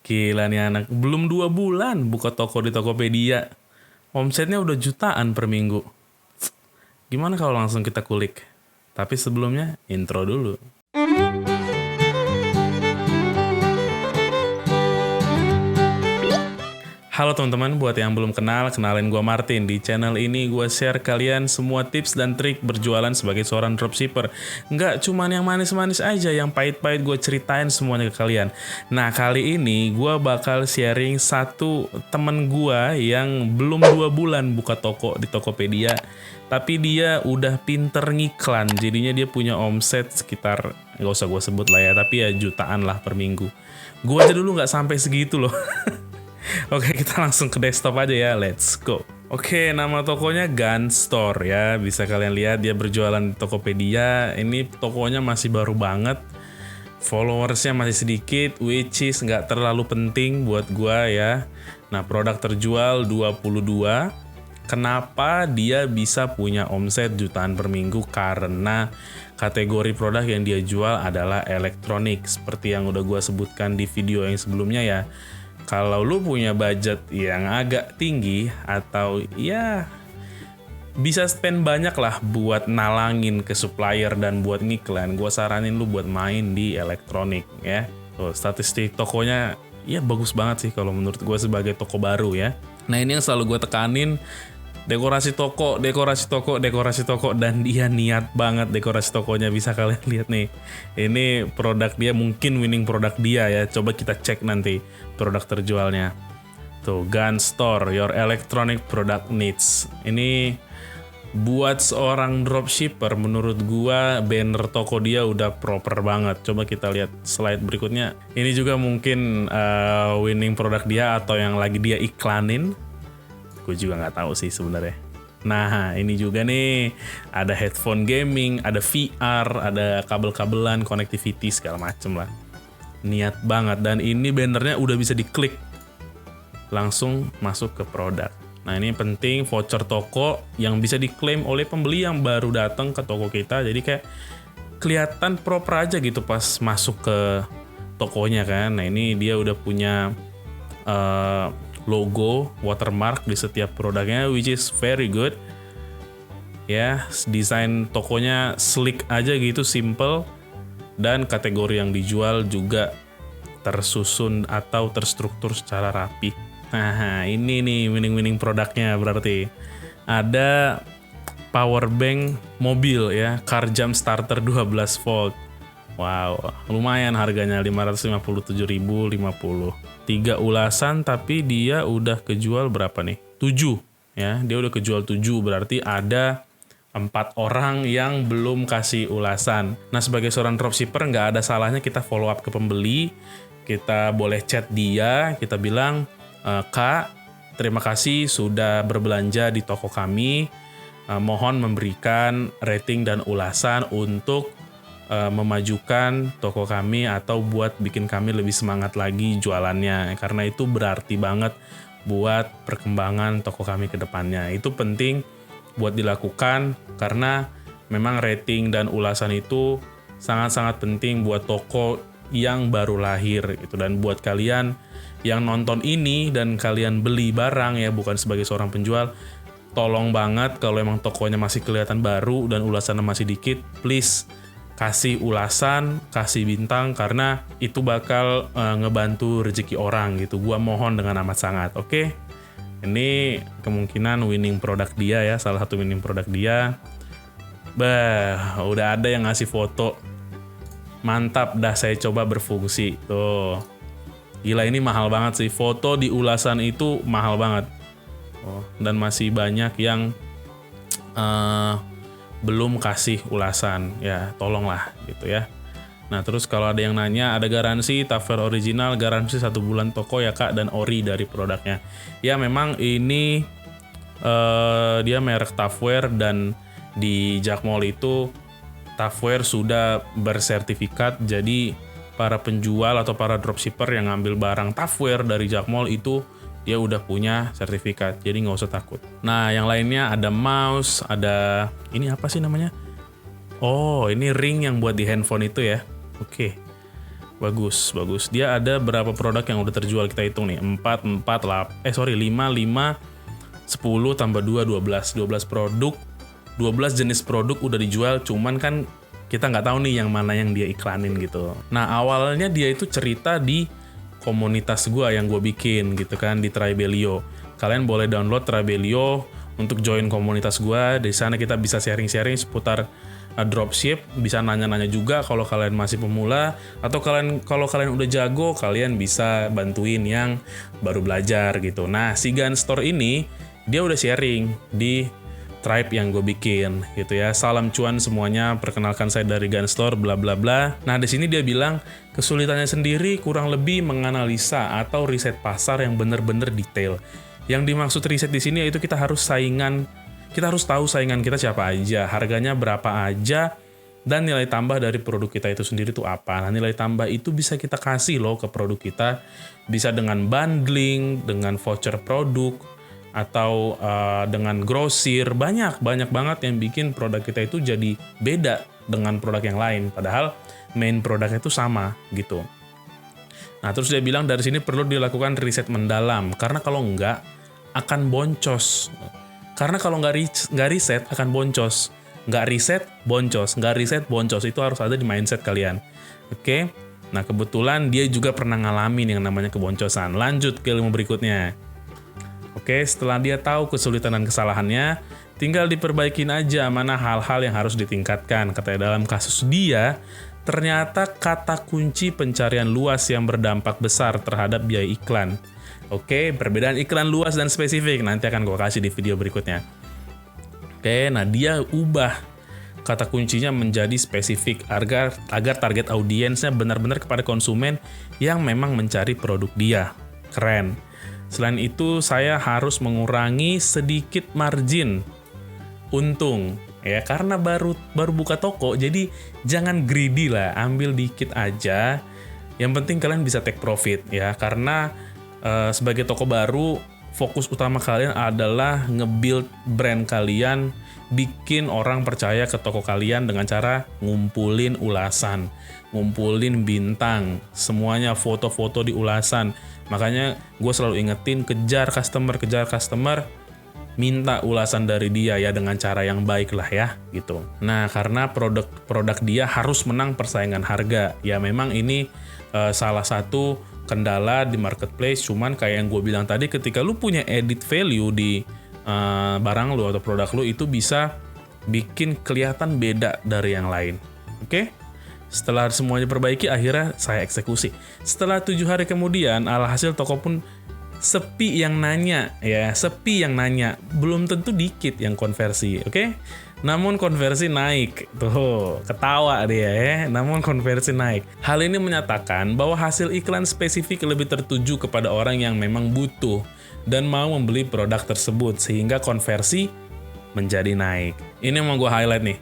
Gila nih anak, belum 2 bulan buka toko di Tokopedia. Omsetnya udah jutaan per minggu. Gimana kalau langsung kita kulik? Tapi sebelumnya, intro dulu. Halo teman-teman, buat yang belum kenal, kenalin gue Martin. Di channel ini gue share kalian semua tips dan trik berjualan sebagai seorang dropshipper. Nggak cuman yang manis-manis aja, yang pahit-pahit gue ceritain semuanya ke kalian. Nah, kali ini gue bakal sharing satu temen gue yang belum 2 bulan buka toko di Tokopedia. Tapi dia udah pinter ngiklan, jadinya dia punya omset sekitar, nggak usah gue sebut lah ya, tapi ya jutaan lah per minggu. Gue aja dulu nggak sampai segitu loh. Oke, kita langsung ke desktop aja ya, let's go. Oke, nama tokonya Gun Store ya, bisa kalian lihat dia berjualan di Tokopedia. Ini tokonya masih baru banget, followersnya masih sedikit, which is nggak terlalu penting buat gua ya. Nah, produk terjual 22. Kenapa dia bisa punya omset jutaan per minggu? Karena kategori produk yang dia jual adalah elektronik, seperti yang udah gua sebutkan di video yang sebelumnya ya. Kalau lu punya budget yang agak tinggi atau ya bisa spend banyak lah buat nalangin ke supplier dan buat ngiklan, gue saranin lu buat main di elektronik ya. Tuh, statistik tokonya ya bagus banget sih kalau menurut gue sebagai toko baru ya. Nah, ini yang selalu gue tekanin, dekorasi toko, dan dia niat banget dekorasi tokonya. Bisa kalian lihat nih, ini produk dia, mungkin winning produk dia ya. Coba kita cek nanti produk terjualnya. Tuh, Gun Store, your electronic product needs. Ini buat seorang dropshipper, menurut gua banner toko dia udah proper banget. Coba kita lihat slide berikutnya. Ini juga mungkin winning produk dia atau yang lagi dia iklanin. Gue juga nggak tahu sih sebenarnya. Nah, ini juga nih, ada headphone gaming, ada VR, ada kabel-kabelan, connectivity, segala macem lah. Niat banget, dan ini bannernya udah bisa diklik. Langsung masuk ke produk. Nah, ini penting, voucher toko yang bisa diklaim oleh pembeli yang baru datang ke toko kita. Jadi kayak kelihatan proper aja gitu pas masuk ke tokonya kan. Nah, ini dia udah punya logo, watermark di setiap produknya, which is very good. Ya, desain tokonya slick aja gitu, simple. Dan kategori yang dijual juga tersusun atau terstruktur secara rapi. Nah, ini nih winning produknya berarti. Ada power bank mobil ya, car jump starter 12 volt. Wow, lumayan harganya, 557.050. 3 ulasan tapi dia udah kejual berapa nih? 7 ya, dia udah kejual 7, berarti ada 4 orang yang belum kasih ulasan. Nah, sebagai seorang dropshipper nggak ada salahnya kita follow up ke pembeli. Kita boleh chat dia, kita bilang, Kak, terima kasih sudah berbelanja di toko kami. Mohon memberikan rating dan ulasan untuk memajukan toko kami atau buat bikin kami lebih semangat lagi jualannya, karena itu berarti banget buat perkembangan toko kami ke depannya. Itu penting buat dilakukan karena memang rating dan ulasan itu sangat-sangat penting buat toko yang baru lahir gitu. Dan buat kalian yang nonton ini dan kalian beli barang ya, bukan sebagai seorang penjual, tolong banget kalau emang tokonya masih kelihatan baru dan ulasannya masih dikit, please kasih ulasan, kasih bintang, karena itu bakal ngebantu rezeki orang gitu. Gua mohon dengan amat sangat, oke? Ini kemungkinan winning produk dia ya, salah satu winning produk dia. Bah, udah ada yang ngasih foto. Mantap, dah saya coba berfungsi. Tuh. Gila, ini mahal banget sih. Foto di ulasan itu mahal banget. Oh, dan masih banyak yang belum kasih ulasan ya, tolonglah gitu ya. Nah, terus kalau ada yang nanya, ada garansi Tupperware original, garansi 1 bulan toko ya Kak, dan ori dari produknya. Ya, memang ini dia merek Tupperware, dan di Jakmall itu Tupperware sudah bersertifikat. Jadi para penjual atau para dropshipper yang ngambil barang Tupperware dari Jakmall itu dia udah punya sertifikat, jadi nggak usah takut. Nah, yang lainnya ada mouse, ada ini apa sih namanya? Oh, ini ring yang buat di handphone itu ya. Oke. Bagus. Dia ada berapa produk yang udah terjual, kita hitung nih. 5, 10 tambah 2, 12 produk. 12 jenis produk udah dijual, cuman kan kita nggak tahu nih yang mana yang dia iklanin gitu. Nah, awalnya dia itu cerita di komunitas gua yang gue bikin gitu kan, di Tribelio. Kalian boleh download Tribelio untuk join komunitas gua. Di sana kita bisa sharing-sharing seputar dropship, bisa nanya-nanya juga kalau kalian masih pemula, atau kalau kalian udah jago, kalian bisa bantuin yang baru belajar gitu. Nah, si Gunstore ini dia udah sharing di tribe yang gue bikin gitu ya. Salam cuan semuanya, perkenalkan saya dari Gunstore bla bla bla. Nah, di sini dia bilang kesulitannya sendiri kurang lebih menganalisa atau riset pasar yang benar-benar detail. Yang dimaksud riset di sini yaitu kita harus tahu saingan kita siapa aja, harganya berapa aja, dan nilai tambah dari produk kita itu sendiri tuh apa. Nah, nilai tambah itu bisa kita kasih loh ke produk kita, bisa dengan bundling, dengan voucher produk, atau dengan grosir. Banyak banget yang bikin produk kita itu jadi beda dengan produk yang lain, padahal main produknya itu sama gitu. Nah, terus dia bilang dari sini perlu dilakukan riset mendalam, karena kalau enggak akan boncos. Karena kalau nggak riset akan boncos. Nggak riset, boncos. Itu harus ada di mindset kalian. Oke? Nah, kebetulan dia juga pernah ngalamin yang namanya keboncosan. Lanjut ke ilmu berikutnya. Oke, setelah dia tahu kesulitan dan kesalahannya, tinggal diperbaikin aja mana hal-hal yang harus ditingkatkan. Katanya dalam kasus dia, ternyata kata kunci pencarian luas yang berdampak besar terhadap biaya iklan. Oke, perbedaan iklan luas dan spesifik nanti akan gue kasih di video berikutnya. Oke, nah dia ubah kata kuncinya menjadi spesifik agar target audiensnya benar-benar kepada konsumen yang memang mencari produk dia. Keren. Selain itu, saya harus mengurangi sedikit margin untung ya, karena baru buka toko, jadi jangan greedy lah, ambil dikit aja. Yang penting kalian bisa take profit ya, karena sebagai toko baru, fokus utama kalian adalah nge-build brand kalian, bikin orang percaya ke toko kalian dengan cara ngumpulin ulasan, ngumpulin bintang, semuanya foto-foto di ulasan. Makanya gue selalu ingetin, kejar customer, minta ulasan dari dia ya dengan cara yang baik lah ya gitu. Nah, karena produk dia harus menang persaingan harga. Ya memang ini salah satu kendala di marketplace, cuman kayak yang gue bilang tadi, ketika lu punya edit value di barang lu atau produk lu, itu bisa bikin kelihatan beda dari yang lain. Oke? Setelah semuanya perbaiki, akhirnya saya eksekusi. Setelah 7 hari kemudian, alhasil toko pun sepi yang nanya. Belum tentu dikit yang konversi, oke? Namun konversi naik. Tuh, ketawa dia ya. Namun konversi naik. Hal ini menyatakan bahwa hasil iklan spesifik lebih tertuju kepada orang yang memang butuh dan mau membeli produk tersebut, sehingga konversi menjadi naik. Ini mau gue highlight nih.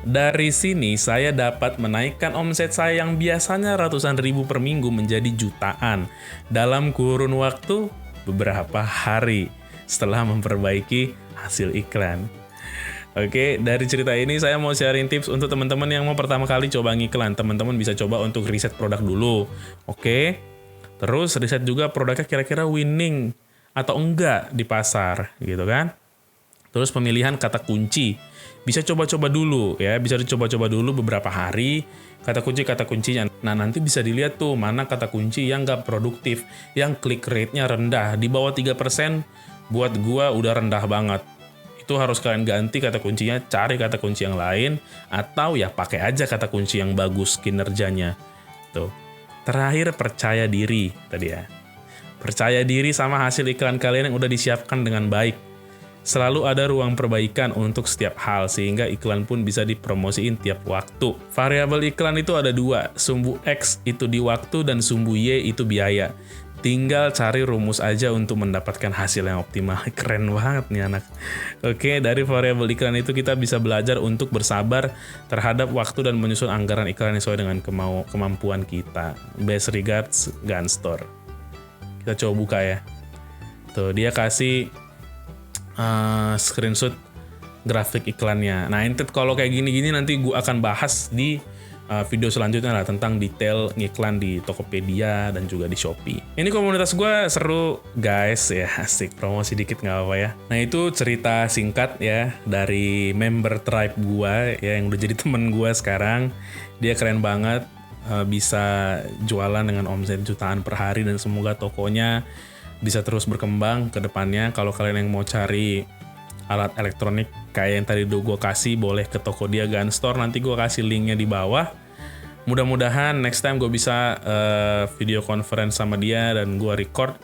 Dari sini saya dapat menaikkan omset saya yang biasanya ratusan ribu per minggu menjadi jutaan dalam kurun waktu beberapa hari setelah memperbaiki hasil iklan. Oke, dari cerita ini saya mau sharing tips untuk teman-teman yang mau pertama kali coba ngiklan. Teman-teman bisa coba untuk riset produk dulu. Oke. Terus riset juga produknya kira-kira winning atau enggak di pasar, gitu kan? Terus pemilihan kata kunci. Bisa coba-coba dulu ya, bisa dicoba-coba dulu beberapa hari kata kuncinya. Nah, nanti bisa dilihat tuh mana kata kunci yang nggak produktif, yang click rate-nya rendah, di bawah 3%, buat gua udah rendah banget. Itu harus kalian ganti kata kuncinya, cari kata kunci yang lain, atau ya pakai aja kata kunci yang bagus kinerjanya. Tuh. Terakhir, percaya diri tadi ya. Percaya diri sama hasil iklan kalian yang udah disiapkan dengan baik. Selalu ada ruang perbaikan untuk setiap hal, sehingga iklan pun bisa dipromosiin tiap waktu. Variabel iklan itu ada 2, sumbu X itu di waktu dan sumbu Y itu biaya. Tinggal cari rumus aja untuk mendapatkan hasil yang optimal. Keren banget nih anak. Oke, dari variabel iklan itu kita bisa belajar untuk bersabar terhadap waktu dan menyusun anggaran iklan yang sesuai dengan kemampuan kita. Best regards, Gunstore. Kita coba buka ya. Tuh, dia kasih screenshot grafik iklannya. Nah, kalau kayak gini-gini nanti gue akan bahas di video selanjutnya lah tentang detail ngiklan di Tokopedia dan juga di Shopee. Ini komunitas gue seru guys ya, asik, promosi dikit nggak apa ya. Nah itu cerita singkat ya dari member tribe gue ya yang udah jadi temen gue sekarang. Dia keren banget, bisa jualan dengan omset jutaan per hari dan semoga tokonya bisa terus berkembang ke depannya. Kalau kalian yang mau cari alat elektronik kayak yang tadi gue kasih, boleh ke toko dia Gun Store, nanti gue kasih linknya di bawah. Mudah-mudahan next time gue bisa video conference sama dia dan gue record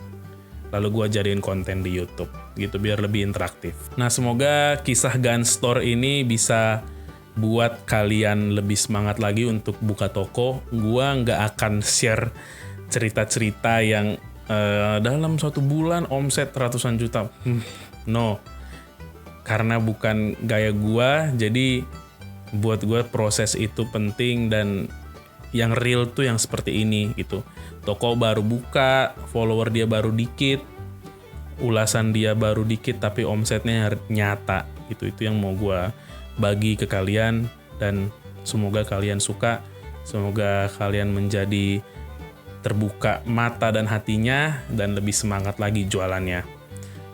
lalu gue jadiin konten di YouTube gitu biar lebih interaktif. Nah semoga kisah Gun Store ini bisa buat kalian lebih semangat lagi untuk buka toko. Gue nggak akan share cerita-cerita yang dalam suatu bulan omset ratusan juta. No, karena bukan gaya gue. Jadi buat gue proses itu penting dan yang real tuh yang seperti ini gitu. Toko baru buka, follower dia baru dikit, ulasan dia baru dikit, tapi omsetnya nyata gitu. Itu yang mau gue bagi ke kalian dan semoga kalian suka. Semoga kalian menjadi terbuka mata dan hatinya dan lebih semangat lagi jualannya.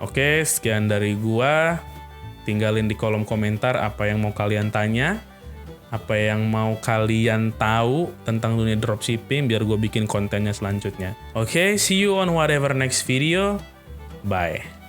Oke, sekian dari gua. Tinggalin di kolom komentar apa yang mau kalian tanya, apa yang mau kalian tahu tentang dunia dropshipping biar gue bikin kontennya selanjutnya. Oke, see you on whatever next video. Bye.